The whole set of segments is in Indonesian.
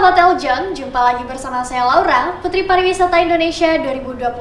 sahabat Eljon, jumpa lagi bersama saya Laura, Putri Pariwisata Indonesia 2021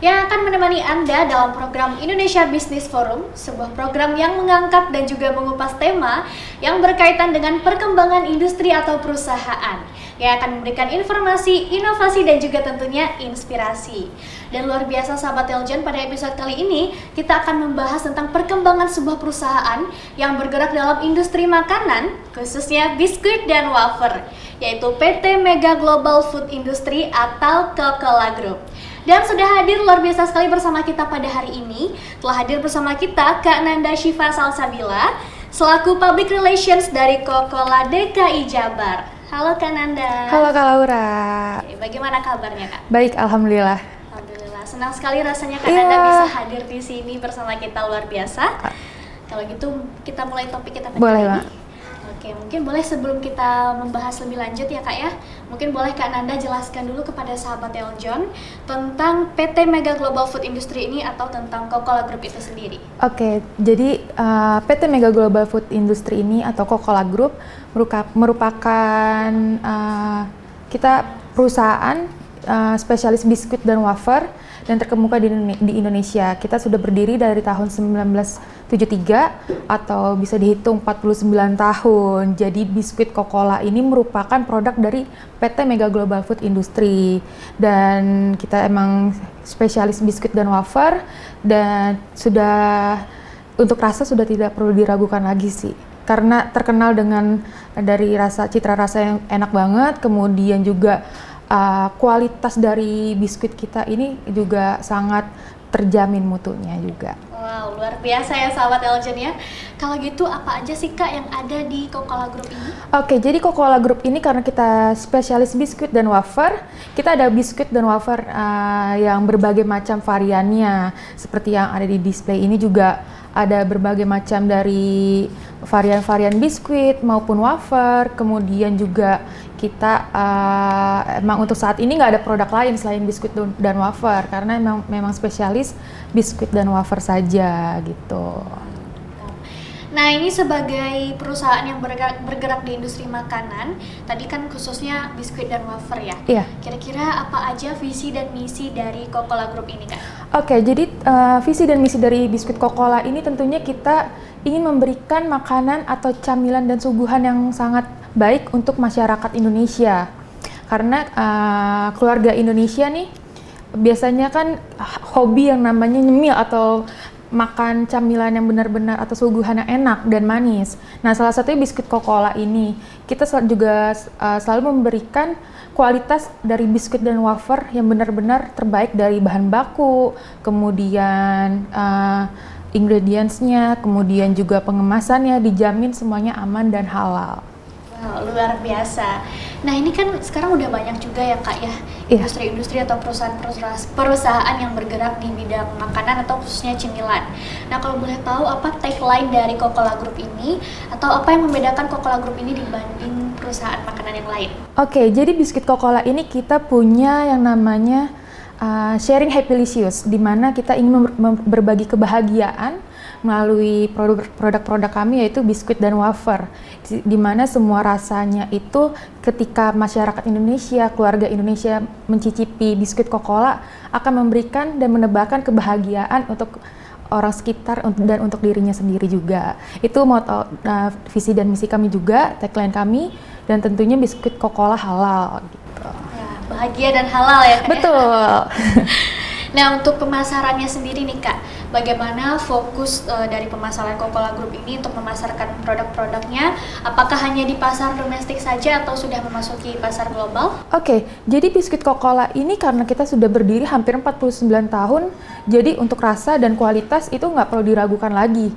yang akan menemani Anda dalam program Indonesia Business Forum, sebuah program yang mengangkat dan juga mengupas tema yang berkaitan dengan perkembangan industri atau perusahaan yang akan memberikan informasi, inovasi dan juga tentunya inspirasi. Dan luar biasa sahabat Eljon, pada episode kali ini kita akan membahas tentang perkembangan sebuah perusahaan yang bergerak dalam industri makanan, khususnya biskuit dan wafer, yaitu PT Mega Global Food Industry atau Coca-Cola Group. Dan sudah hadir luar biasa sekali bersama kita pada hari ini. Telah hadir bersama kita Kak Nanda Syifa Salsabila selaku Public Relations dari Coca-Cola DKI Jabar. Halo Kak Nanda. Halo Kak Laura. Oke, bagaimana kabarnya Kak? Baik, alhamdulillah. Alhamdulillah, senang sekali rasanya Kak Nanda bisa hadir di sini bersama kita, luar biasa. Kalau gitu kita mulai topik kita pada Boleh, hari Mak. ini. Oke, mungkin boleh sebelum kita membahas lebih lanjut ya Kak ya, mungkin boleh Kak Nanda jelaskan dulu kepada sahabat Eljon tentang PT Mega Global Food Industry ini atau tentang Coca-Cola Group itu sendiri. Oke, jadi PT Mega Global Food Industry ini atau Coca-Cola Group merupakan kita perusahaan spesialis biskuit dan wafer dan terkemuka di Indonesia. Kita sudah berdiri dari tahun 1973 atau bisa dihitung 49 tahun. Jadi biskuit Coca-Cola ini merupakan produk dari PT Mega Global Food Industry dan kita emang spesialis biskuit dan wafer dan sudah untuk rasa sudah tidak perlu diragukan lagi sih. Karena terkenal dengan dari citra rasa yang enak banget, kemudian juga kualitas dari biskuit kita ini juga sangat terjamin mutunya juga. Wow, luar biasa ya sahabat Eljon ya. Kalau gitu apa aja sih Kak yang ada di Coca-Cola Group ini? Oke, jadi Coca-Cola Group ini karena kita spesialis biskuit dan wafer, kita ada biskuit dan wafer yang berbagai macam variannya. Seperti yang ada di display ini juga ada berbagai macam dari varian-varian biskuit maupun wafer. Kemudian juga kita emang untuk saat ini nggak ada produk lain selain biskuit dan wafer karena memang spesialis biskuit dan wafer saja gitu. Nah, ini sebagai perusahaan yang bergerak di industri makanan, tadi kan khususnya biskuit dan wafer ya. Iya. Kira-kira apa aja visi dan misi dari Coca-Cola Group ini Kak? Oke, jadi visi dan misi dari biskuit Coca-Cola ini tentunya kita ingin memberikan makanan atau camilan dan suguhan yang sangat baik untuk masyarakat Indonesia. Karena keluarga Indonesia nih biasanya kan hobi yang namanya nyemil atau makan camilan yang benar-benar atau suguhan yang enak dan manis. Nah, salah satunya biskuit Coca-Cola ini. Kita juga selalu memberikan kualitas dari biskuit dan wafer yang benar-benar terbaik dari bahan baku, kemudian ingredients-nya, kemudian juga pengemasannya dijamin semuanya aman dan halal. Wow, luar biasa. Nah, ini kan sekarang udah banyak juga ya Kak ya, industri-industri atau perusahaan yang bergerak di bidang makanan atau khususnya cemilan. Nah, kalau boleh tahu apa tagline dari Coca-Cola Group ini atau apa yang membedakan Coca-Cola Group ini dibanding perusahaan makanan yang lain? Oke, jadi biskuit Coca-Cola ini kita punya yang namanya sharing happylicious, di mana kita ingin berbagi kebahagiaan melalui produk-produk kami yaitu biskuit dan wafer, di mana semua rasanya itu ketika masyarakat Indonesia, keluarga Indonesia mencicipi biskuit Coca-Cola akan memberikan dan menebarkan kebahagiaan untuk orang sekitar dan untuk dirinya sendiri juga. Itu moto, visi dan misi kami juga, tagline kami, dan tentunya biskuit Coca-Cola halal gitu. Ya, bahagia dan halal ya Kak. Betul. Nah, untuk pemasarannya sendiri nih Kak, bagaimana fokus dari pemasaran Coca-Cola Group ini untuk memasarkan produk-produknya? Apakah hanya di pasar domestik saja atau sudah memasuki pasar global? Oke, jadi biskuit Coca-Cola ini karena kita sudah berdiri hampir 49 tahun, jadi untuk rasa dan kualitas itu nggak perlu diragukan lagi.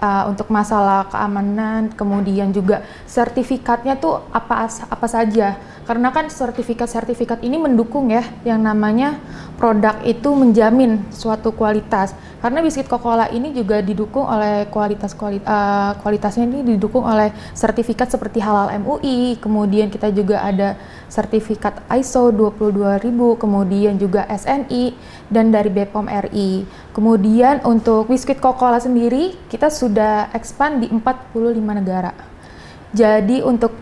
Untuk masalah keamanan, kemudian juga sertifikatnya tuh apa saja. Karena kan sertifikat ini mendukung ya, yang namanya produk itu menjamin suatu kualitas. Karena biskuit Coca-Cola ini juga didukung oleh kualitasnya ini didukung oleh sertifikat seperti halal MUI, kemudian kita juga ada sertifikat ISO 22000, kemudian juga SNI dan dari BPOM RI. Kemudian untuk biskuit Coca-Cola sendiri kita sudah expand di 45 negara. Jadi untuk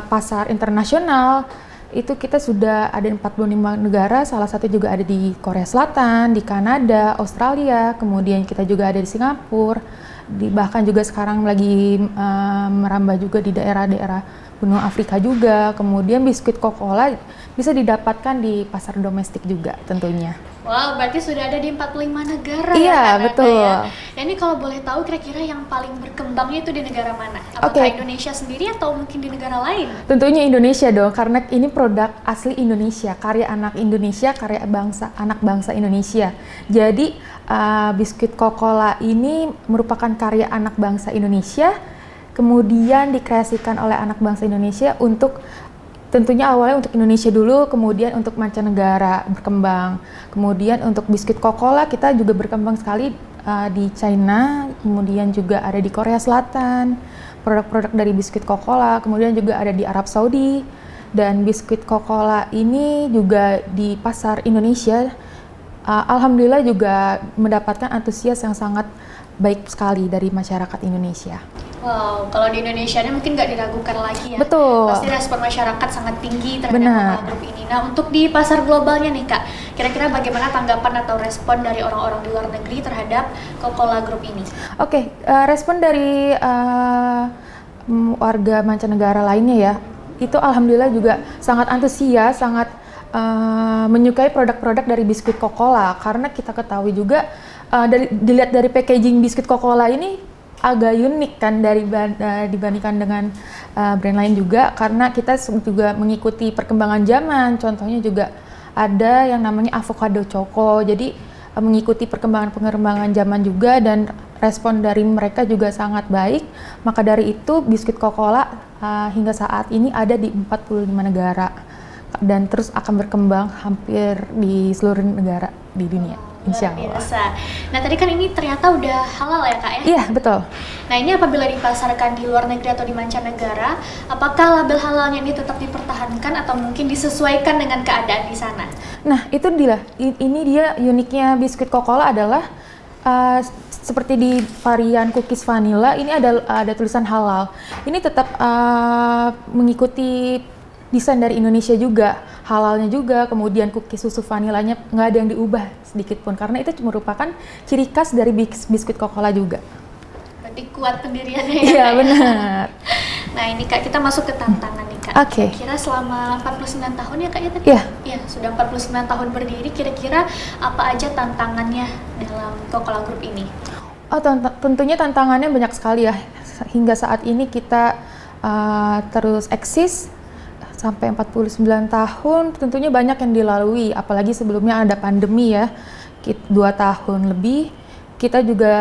pasar internasional itu kita sudah ada 45 negara, salah satu juga ada di Korea Selatan, di Kanada, Australia, kemudian kita juga ada di Singapura, bahkan juga sekarang lagi merambah juga di daerah-daerah benua Afrika juga. Kemudian biskuit Coca-Cola bisa didapatkan di pasar domestik juga tentunya. Wow, berarti sudah ada di 45 negara Iya, ya Kak Nana betul. ya. Nah, ini kalau boleh tahu kira-kira yang paling berkembangnya itu di negara mana? Apakah Oke. Indonesia sendiri atau mungkin di negara lain? Tentunya Indonesia dong, karena ini produk asli Indonesia, karya anak Indonesia, karya anak bangsa Indonesia. Jadi biskuit Coca-Cola ini merupakan karya anak bangsa Indonesia, kemudian dikreasikan oleh anak bangsa Indonesia untuk tentunya awalnya untuk Indonesia dulu, kemudian untuk mancanegara berkembang. Kemudian untuk biskuit Coca-Cola kita juga berkembang sekali di China, kemudian juga ada di Korea Selatan, produk-produk dari biskuit Coca-Cola, kemudian juga ada di Arab Saudi. Dan biskuit Coca-Cola ini juga di pasar Indonesia, alhamdulillah juga mendapatkan antusias yang sangat baik sekali dari masyarakat Indonesia. Wow, kalau di Indonesia ini mungkin nggak diragukan lagi ya. Betul. Pasti respon masyarakat sangat tinggi terhadap Benar. Coca-Cola Group ini. Nah, untuk di pasar globalnya nih Kak, kira-kira bagaimana tanggapan atau respon dari orang-orang di luar negeri terhadap Coca-Cola Group ini? Oke, respon dari warga mancanegara lainnya ya, itu alhamdulillah juga sangat antusias, sangat menyukai produk-produk dari biskuit Coca-Cola, karena kita ketahui juga dilihat dari packaging biskuit Coca-Cola ini agak unik kan dibandingkan dengan brand lain juga, karena kita juga mengikuti perkembangan zaman. Contohnya juga ada yang namanya avocado choco, jadi mengikuti perkembangan zaman juga, dan respon dari mereka juga sangat baik. Maka dari itu biskuit Coca-Cola hingga saat ini ada di 45 negara dan terus akan berkembang hampir di seluruh negara di dunia, insya Allah. Biasa. Nah, tadi kan ini ternyata udah halal ya Kak ya? Iya, betul. Nah, ini apabila dipasarkan di luar negeri atau di mancanegara, apakah label halalnya ini tetap dipertahankan atau mungkin disesuaikan dengan keadaan di sana? Nah, itu ini dia uniknya biskuit Coca-Cola adalah seperti di varian cookies vanilla, ini ada tulisan halal. Ini tetap mengikuti desain dari Indonesia juga, halalnya juga, kemudian cookies susu vanilanya nggak ada yang diubah sedikit pun, karena itu merupakan ciri khas dari biskuit Coca-Cola juga. Berarti kuat pendiriannya ya? Iya, Kak, ya? benar. Nah, ini Kak, kita masuk ke tantangan nih Kak. Oke. Kira selama 49 tahun ya Kak ya tadi? Iya. Iya, sudah 49 tahun berdiri, kira-kira apa aja tantangannya dalam Coca-Cola Group ini? Oh, tentunya tantangannya banyak sekali ya. Hingga saat ini kita terus eksis sampai 49 tahun, tentunya banyak yang dilalui, apalagi sebelumnya ada pandemi ya, 2 tahun lebih. Kita juga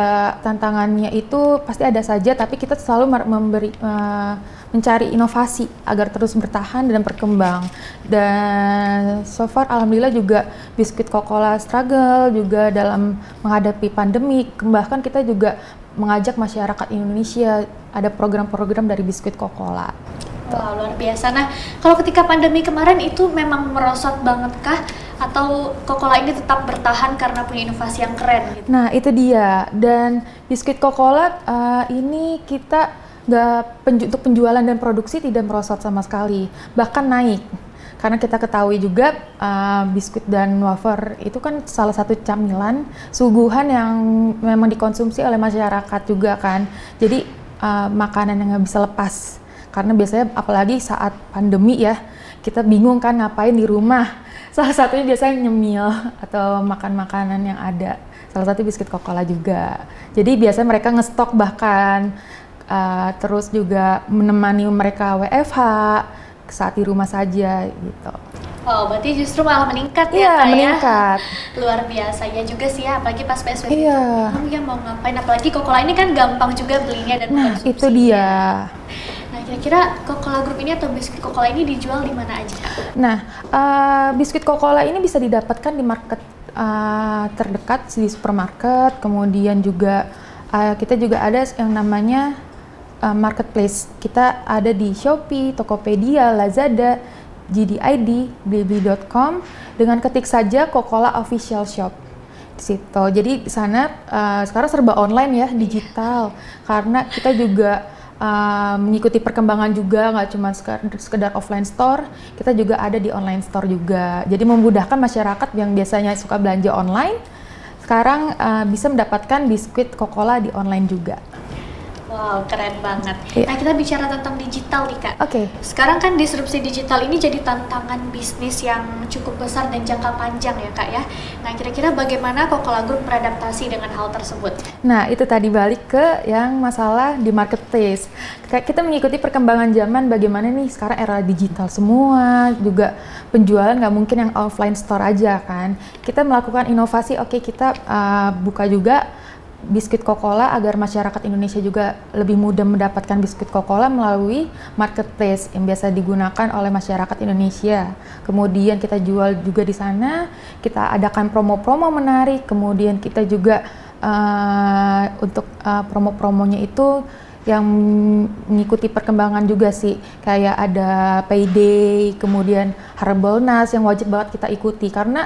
tantangannya itu pasti ada saja, tapi kita selalu mencari inovasi agar terus bertahan dan berkembang. Dan so far alhamdulillah juga biskuit Coca-Cola struggle juga dalam menghadapi pandemi, bahkan kita juga mengajak masyarakat Indonesia ada program-program dari biskuit Coca-Cola. Wah, luar biasa. Nah, kalau ketika pandemi kemarin itu memang merosot banget kah? Atau Coca-Cola ini tetap bertahan karena punya inovasi yang keren gitu? Nah, itu dia. Dan biskuit Coca-Cola ini kita untuk penjualan dan produksi tidak merosot sama sekali, bahkan naik. Karena kita ketahui juga biskuit dan wafer itu kan salah satu camilan suguhan yang memang dikonsumsi oleh masyarakat juga kan. Jadi makanan yang nggak bisa lepas. Karena biasanya apalagi saat pandemi ya, kita bingung kan ngapain di rumah. Salah satunya biasanya nyemil atau makan makanan yang ada. Salah satu biskuit Coca-Cola juga. Jadi biasanya mereka ngestok bahkan terus juga menemani mereka WFH saat di rumah saja gitu. Oh, berarti justru malah meningkat ya, Iya, Kak, meningkat. Ya? Luar biasa ya juga sih ya, apalagi pas PSBB. Iya. Ya mau ngapain, apalagi Coca-Cola ini kan gampang juga belinya dan Nah, konsumsinya. itu dia. Nah, kira-kira Coca-Cola Group ini atau biskuit Coca-Cola ini dijual di mana aja, Kak? Nah, biskuit Coca-Cola ini bisa didapatkan di market terdekat di supermarket, kemudian juga kita juga ada yang namanya marketplace. Kita ada di Shopee, Tokopedia, Lazada, JD.id, Blibli.com, dengan ketik saja Coca-Cola Official Shop di situ. Jadi di sana sekarang serba online ya, digital. Karena kita juga mengikuti perkembangan juga, nggak cuma sekedar offline store, kita juga ada di online store juga. Jadi memudahkan masyarakat yang biasanya suka belanja online, sekarang bisa mendapatkan biskuit Coca-Cola di online juga. Wow, keren banget. Iya. Nah, kita bicara tentang digital nih, Kak. Oke. Sekarang kan disrupsi digital ini jadi tantangan bisnis yang cukup besar dan jangka panjang ya, Kak ya. Nah, kira-kira bagaimana Coca-Cola Group beradaptasi dengan hal tersebut? Nah, itu tadi balik ke yang masalah di marketplace. Kita mengikuti perkembangan zaman, bagaimana nih sekarang era digital semua, juga penjualan nggak mungkin yang offline store aja kan. Kita melakukan inovasi, oke, kita buka juga biskuit Coca-Cola agar masyarakat Indonesia juga lebih mudah mendapatkan biskuit Coca-Cola melalui marketplace yang biasa digunakan oleh masyarakat Indonesia. Kemudian kita jual juga di sana, kita adakan promo-promo menarik, kemudian kita juga untuk promo-promonya itu yang mengikuti perkembangan juga sih, kayak ada Payday, kemudian Harbolnas yang wajib banget kita ikuti karena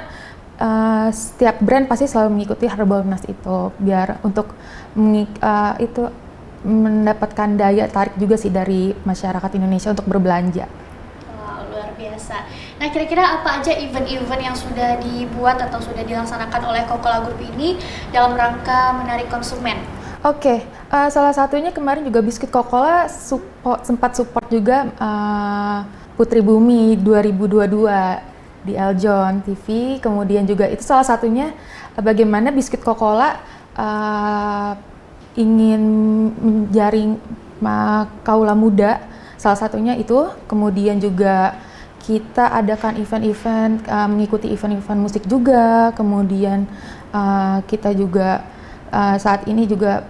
setiap brand pasti selalu mengikuti Harbolnas itu biar untuk itu mendapatkan daya tarik juga sih dari masyarakat Indonesia untuk berbelanja. Wow, luar biasa. Nah, kira-kira apa aja event-event yang sudah dibuat atau sudah dilaksanakan oleh Coca-Cola Group ini dalam rangka menarik konsumen? Oke, salah satunya kemarin juga biskuit Coca-Cola sempat support juga Putri Bumi 2022 di Eljon TV, kemudian juga itu salah satunya bagaimana biskuit Coca-Cola ingin menjaring kaula muda, salah satunya itu. Kemudian juga kita adakan event-event, mengikuti event-event musik juga, kemudian kita juga saat ini juga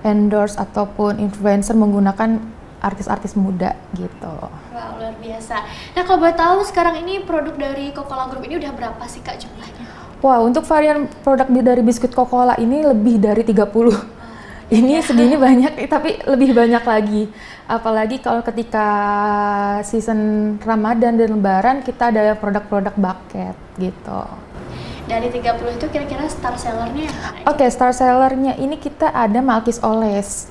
endorse ataupun influencer menggunakan artis-artis muda gitu. Wow, luar biasa. Nah, kalau boleh tahu sekarang ini produk dari Coca-Cola Group ini udah berapa sih, Kak, jumlahnya? Wow, untuk varian produk dari biskuit Coca-Cola ini lebih dari 30. Ini segini banyak, tapi lebih banyak lagi. Apalagi kalau ketika season Ramadan dan Lebaran, kita ada produk-produk bucket gitu. Dari 30 itu kira-kira star sellernya yang mana aja? Oke, star sellernya ini kita ada Malkis Oles.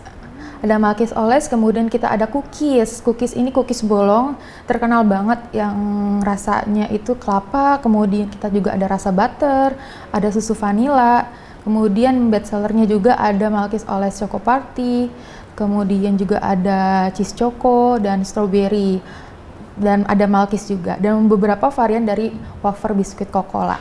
Ada Malkis Oles, kemudian kita ada cookies. Cookies ini cookies bolong, terkenal banget yang rasanya itu kelapa, kemudian kita juga ada rasa butter, ada susu vanilla. Kemudian best sellernya juga ada Malkis Oles Choco Party, kemudian juga ada cheese choco dan strawberry. Dan ada Malkis juga, dan beberapa varian dari wafer biskuit Coca-Cola.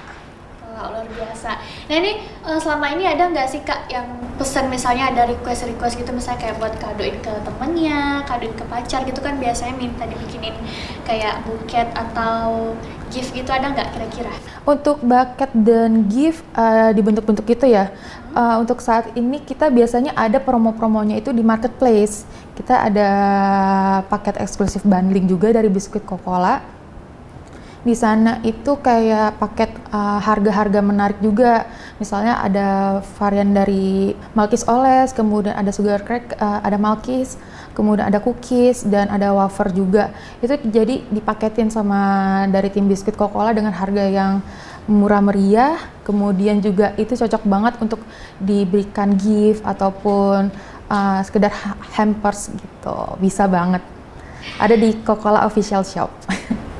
Wah, luar biasa. Nah, ini selama ini ada nggak sih, Kak, yang pesan misalnya ada request gitu, misalnya kayak buat kadoin ke temennya, kadoin ke pacar gitu kan biasanya minta dibikinin kayak buket atau gift gitu, ada nggak kira-kira? Untuk bucket dan gift dibentuk-bentuk itu ya, untuk saat ini kita biasanya ada promo-promonya itu di marketplace. Kita ada paket eksklusif bundling juga dari biskuit Coca-Cola. Di sana itu kayak paket harga-harga menarik juga. Misalnya ada varian dari Malkis Oles, kemudian ada sugar crack, ada Malkis, kemudian ada cookies dan ada wafer juga. Itu jadi dipaketin sama dari tim biskuit Coca-Cola dengan harga yang murah meriah. Kemudian juga itu cocok banget untuk diberikan gift ataupun sekedar hampers gitu. Bisa banget. Ada di Coca-Cola Official Shop.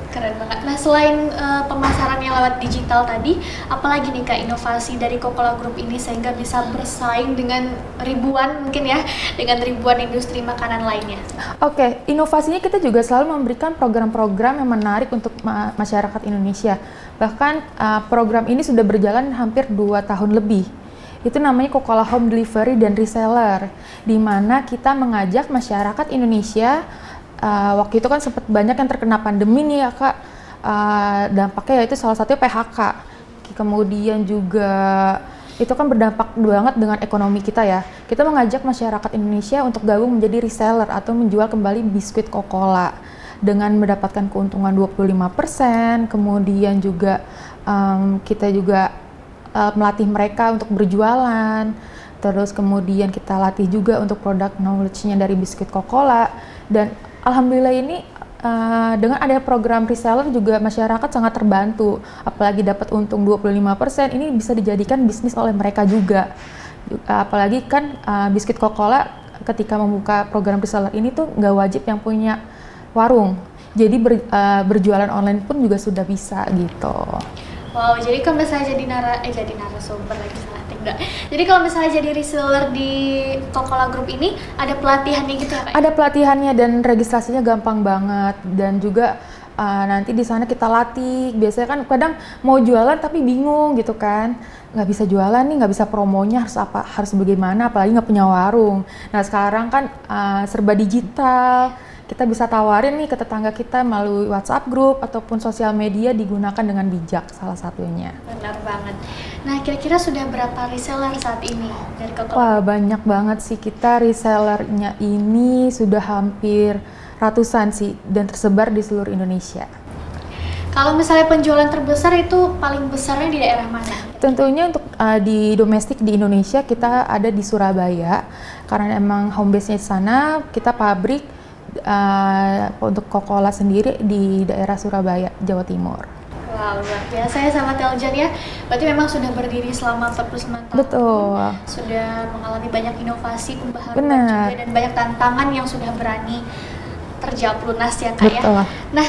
Keren banget. Nah, selain pemasaran yang lewat digital tadi, apalagi nih, Kak, inovasi dari Coca-Cola Group ini sehingga bisa bersaing dengan ribuan mungkin ya, dengan ribuan industri makanan lainnya? Oke, inovasinya kita juga selalu memberikan program-program yang menarik untuk masyarakat Indonesia. Bahkan program ini sudah berjalan hampir 2 tahun lebih. Itu namanya Coca-Cola Home Delivery dan Reseller, di mana kita mengajak masyarakat Indonesia. Waktu itu kan sempat banyak yang terkena pandemi nih ya, Kak, dampaknya yaitu salah satunya PHK. Kemudian juga itu kan berdampak banget dengan ekonomi kita ya. Kita mengajak masyarakat Indonesia untuk gabung menjadi reseller atau menjual kembali biskuit Coca-Cola dengan mendapatkan keuntungan 25%. Kemudian juga kita juga melatih mereka untuk berjualan. Terus kemudian kita latih juga untuk produk knowledge-nya dari biskuit Coca-Cola. Dan alhamdulillah ini dengan adanya program reseller juga masyarakat sangat terbantu, apalagi dapat untung 25%, ini bisa dijadikan bisnis oleh mereka juga. Apalagi kan biskuit Coca-Cola ketika membuka program reseller ini tuh nggak wajib yang punya warung. Jadi berjualan online pun juga sudah bisa gitu. Wow, jadi kalau misalnya jadi narasumber lagi salah tidak. Jadi kalau misalnya jadi reseller di Coca-Cola Group ini ada pelatihannya gitu ya, Pak? Ada pelatihannya dan registrasinya gampang banget, dan juga nanti di sana kita latih. Biasanya kan kadang mau jualan tapi bingung gitu kan, nggak bisa jualan nih, nggak bisa promonya, harus bagaimana, apalagi nggak punya warung. Nah sekarang kan serba digital, kita bisa tawarin nih ke tetangga kita melalui WhatsApp group ataupun sosial media, digunakan dengan bijak salah satunya. Benar banget. Nah, kira-kira sudah berapa reseller saat ini dari Coca-Cola? Wah, banyak banget sih, kita resellernya ini sudah hampir ratusan sih, dan tersebar di seluruh Indonesia. Kalau misalnya penjualan terbesar itu paling besarnya di daerah mana? Tentunya untuk di domestik di Indonesia kita ada di Surabaya, karena emang home base-nya di sana. Kita pabrik untuk Coca-Cola sendiri di daerah Surabaya, Jawa Timur. Wow, luar biasa ya sama Teljan ya. Berarti memang sudah berdiri selama 49 tahun. Betul. Sudah mengalami banyak inovasi, pembaharuan Benar. juga, dan banyak tantangan yang sudah berani terjawab lunas ya Kak. Betul. Ya. Nah,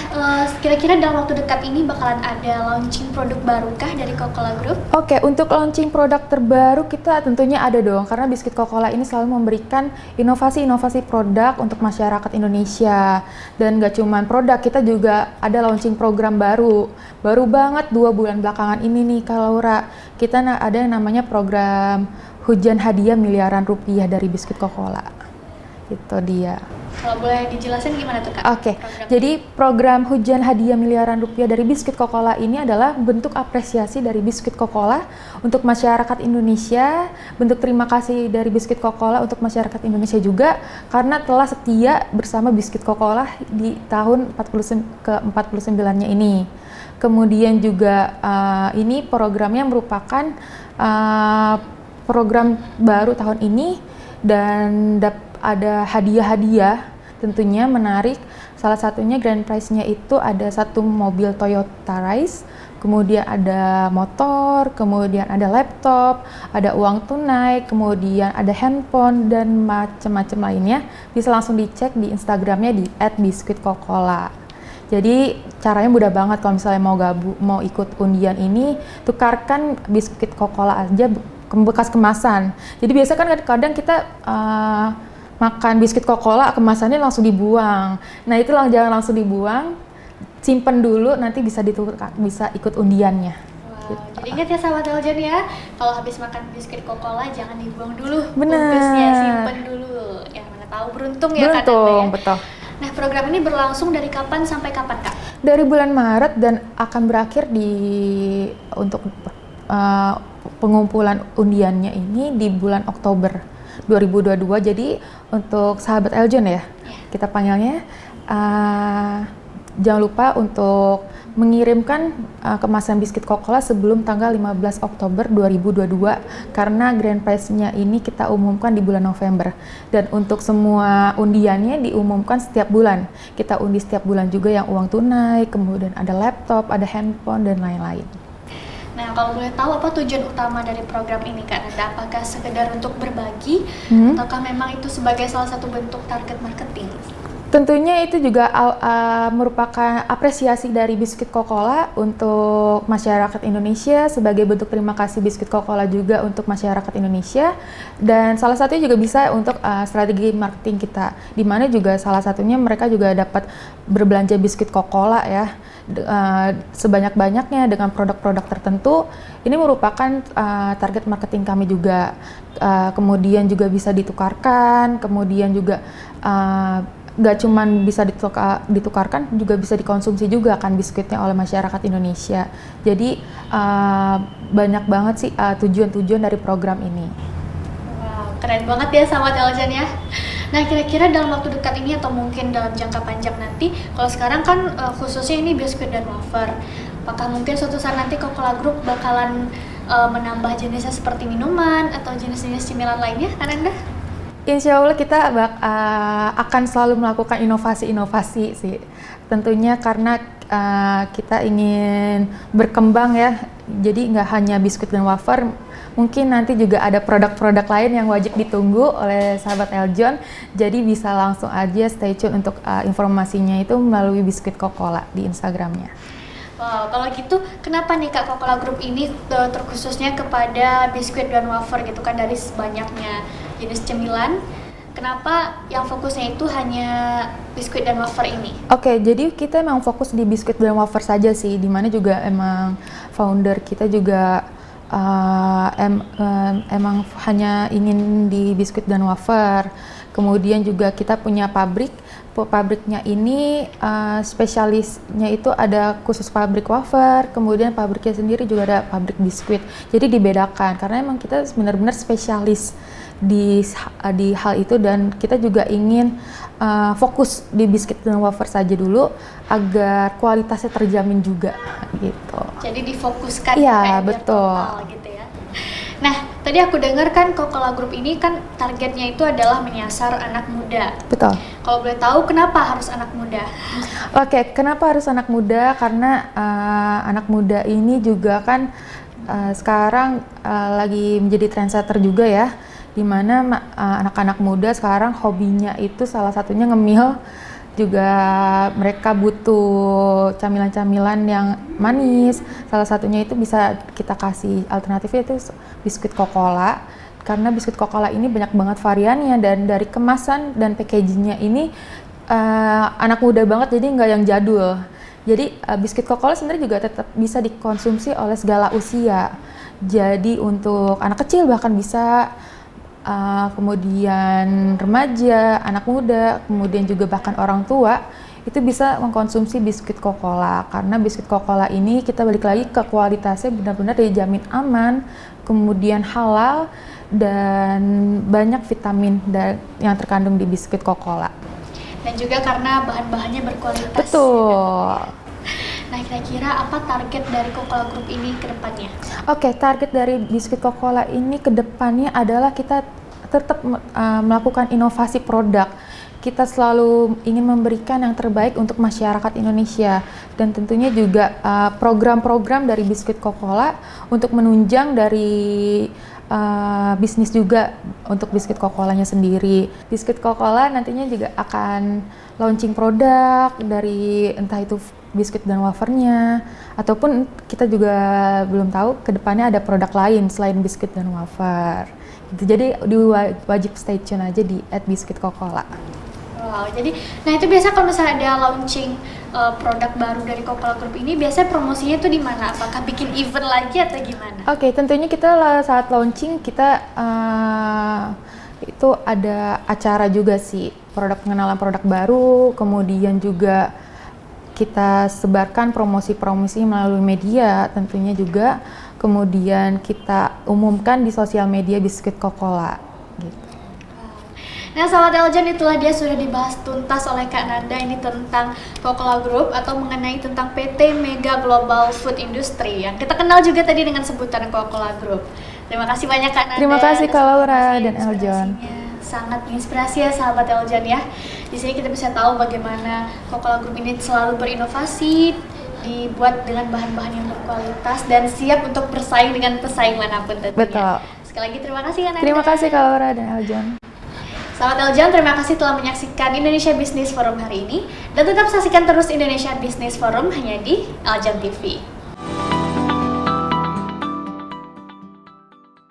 kira-kira dalam waktu dekat ini bakalan ada launching produk barukah dari Coca-Cola Group? Oke, untuk launching produk terbaru kita tentunya ada dong, karena biskuit Coca-Cola ini selalu memberikan inovasi-inovasi produk untuk masyarakat Indonesia. Dan gak cuman produk, kita juga ada launching program baru banget 2 bulan belakangan ini nih Kak Laura. Kita ada yang namanya program hujan hadiah miliaran rupiah dari biskuit Coca-Cola. Itu dia. Kalau boleh dijelasin gimana tuh Kak? Oke, jadi program hujan hadiah miliaran rupiah dari biskuit Coca-Cola ini adalah bentuk apresiasi dari biskuit Coca-Cola untuk masyarakat Indonesia, bentuk terima kasih dari biskuit Coca-Cola untuk masyarakat Indonesia juga, karena telah setia bersama biskuit Coca-Cola di tahun ke-49-nya ini. Kemudian juga ini programnya merupakan program baru tahun ini, dan ada hadiah-hadiah tentunya menarik. Salah satunya grand prize-nya itu ada 1 mobil Toyota Rise, kemudian ada motor, kemudian ada laptop, ada uang tunai, kemudian ada handphone, dan macam-macam lainnya. Bisa langsung dicek di Instagramnya di @biskuitcocola. Jadi caranya mudah banget. Kalau misalnya mau ikut undian ini, tukarkan biskuit Coca-Cola aja bekas kemasan. Jadi biasa kan kadang kita makan biskuit Coca-Cola kemasannya langsung dibuang. Nah itu jangan langsung dibuang, simpen dulu, nanti bisa ikut undiannya. Wow, gitu. Jadi ingat ya sahabat Teljan ya, kalau habis makan biskuit Coca-Cola jangan dibuang dulu, Bener. bungkusnya simpen dulu. Ya mana tahu beruntung ya kan Anda ya. Betul. Nah program ini berlangsung dari kapan sampai kapan Kak? Dari bulan Maret dan akan berakhir untuk pengumpulan undiannya ini di bulan Oktober 2022. Jadi untuk sahabat Eljon ya, kita panggilnya, jangan lupa untuk mengirimkan kemasan biskuit Coca-Cola sebelum tanggal 15 Oktober 2022, karena grand prize-nya ini kita umumkan di bulan November. Dan untuk semua undiannya diumumkan setiap bulan. Kita undi setiap bulan juga, yang uang tunai, kemudian ada laptop, ada handphone, dan lain-lain. Nah, kalau boleh tahu apa tujuan utama dari program ini Kak Nanda? Apakah sekedar untuk berbagi, ataukah memang itu sebagai salah satu bentuk target marketing? Tentunya itu juga merupakan apresiasi dari biskuit Coca-Cola untuk masyarakat Indonesia, sebagai bentuk terima kasih biskuit Coca-Cola juga untuk masyarakat Indonesia. Dan salah satunya juga bisa untuk strategi marketing kita, di mana juga salah satunya mereka juga dapat berbelanja biskuit Coca-Cola ya, sebanyak-banyaknya dengan produk-produk tertentu. Ini merupakan target marketing kami juga. Kemudian juga bisa ditukarkan, kemudian juga nggak cuman bisa ditukarkan, juga bisa dikonsumsi juga kan biskuitnya oleh masyarakat Indonesia. Jadi banyak banget sih tujuan-tujuan dari program ini. Wow, keren banget ya sahabat Eljan ya. Nah, kira-kira dalam waktu dekat ini atau mungkin dalam jangka panjang nanti, kalau sekarang kan khususnya ini biskuit dan wafer, apakah mungkin suatu saat nanti Coca-Cola Group bakalan menambah jenisnya seperti minuman atau jenis-jenis cemilan lainnya, kan Anda? Insya Allah kita akan selalu melakukan inovasi-inovasi sih. Tentunya karena kita ingin berkembang ya. Jadi nggak hanya biskuit dan wafer, mungkin nanti juga ada produk-produk lain yang wajib ditunggu oleh sahabat Eljon. Jadi bisa langsung aja stay tune untuk informasinya itu melalui Biskuit Kokola di Instagramnya. Wow, kalau gitu kenapa nih Kak Kokola Group ini terkhususnya kepada biskuit dan wafer gitu kan, dari banyaknya jenis cemilan, kenapa yang fokusnya itu hanya biskuit dan wafer ini? Oke, jadi kita emang fokus di biskuit dan wafer saja sih, dimana juga emang founder kita juga emang hanya ingin di biskuit dan wafer. Kemudian juga kita punya pabriknya ini spesialisnya itu ada khusus pabrik wafer, kemudian pabriknya sendiri juga ada pabrik biskuit. Jadi dibedakan karena emang kita benar-benar spesialis di hal itu, dan kita juga ingin fokus di biskuit dan wafer saja dulu agar kualitasnya terjamin juga gitu. Jadi difokuskan ya, betul gitu ya. Nah, tadi aku dengar kan Kokola Group ini kan targetnya itu adalah menyasar anak muda. Betul. Kalau boleh tahu kenapa harus anak muda? Oke, kenapa harus anak muda? Karena anak muda ini juga kan sekarang lagi menjadi trendsetter juga ya, dimana anak-anak muda sekarang hobinya itu salah satunya ngemil. Juga mereka butuh camilan-camilan yang manis. Salah satunya itu bisa kita kasih alternatifnya itu biskuit Kokola. Karena biskuit Kokola ini banyak banget variannya, dan dari kemasan dan packagingnya ini anak muda banget, jadi nggak yang jadul. Jadi biskuit Kokola sebenarnya juga tetap bisa dikonsumsi oleh segala usia. Jadi untuk anak kecil bahkan bisa, kemudian remaja, anak muda, kemudian juga bahkan orang tua itu bisa mengkonsumsi biskuit Kokola. Karena biskuit Kokola ini kita balik lagi ke kualitasnya benar-benar dijamin aman, kemudian halal, dan banyak vitamin yang terkandung di biskuit Kokola. Dan juga karena bahan-bahannya berkualitas. Betul. Nah, kira-kira apa target dari Kokola Group ini ke depannya? Oke, target dari biskuit Kokola ini ke depannya adalah kita tetap melakukan inovasi produk. Kita selalu ingin memberikan yang terbaik untuk masyarakat Indonesia, dan tentunya juga program-program dari biskuit Kokola untuk menunjang dari bisnis juga untuk biskuit Kokolanya sendiri. Biskuit Kokola nantinya juga akan launching produk dari entah itu biskuit dan wafernya, ataupun kita juga belum tahu kedepannya ada produk lain selain biskuit dan wafer. Jadi wajib stay tune aja di @biskuitkokola. Wow, jadi nah itu biasa kalau misalnya ada launching produk baru dari Kokola Group ini, biasanya promosinya itu di mana? Apakah bikin event lagi atau gimana? Oke, tentunya kita saat launching kita itu ada acara juga sih, pengenalan produk baru, kemudian juga kita sebarkan promosi-promosi melalui media tentunya juga, kemudian kita umumkan di sosial media biskuit Kokola gitu. Nah, sahabat Eljon, itulah dia sudah dibahas tuntas oleh Kak Nanda ini tentang Kokola Group atau mengenai tentang PT Mega Global Food Industry yang kita kenal juga tadi dengan sebutan Kokola Group. Terima kasih banyak Kak Nanda. Terima kasih Kak Laura dan Eljon. Sangat menginspirasi ya sahabat Eljon ya. Di sini kita bisa tahu bagaimana Kokola Group ini selalu berinovasi, dibuat dengan bahan-bahan yang berkualitas dan siap untuk bersaing dengan pesaing manapun tentunya. Betul. Sekali lagi terima kasih Kak Nanda. Terima kasih Kak Laura dan Eljon. Sahabat Eljon, terima kasih telah menyaksikan Indonesia Business Forum hari ini, dan tetap saksikan terus Indonesia Business Forum hanya di Eljon TV.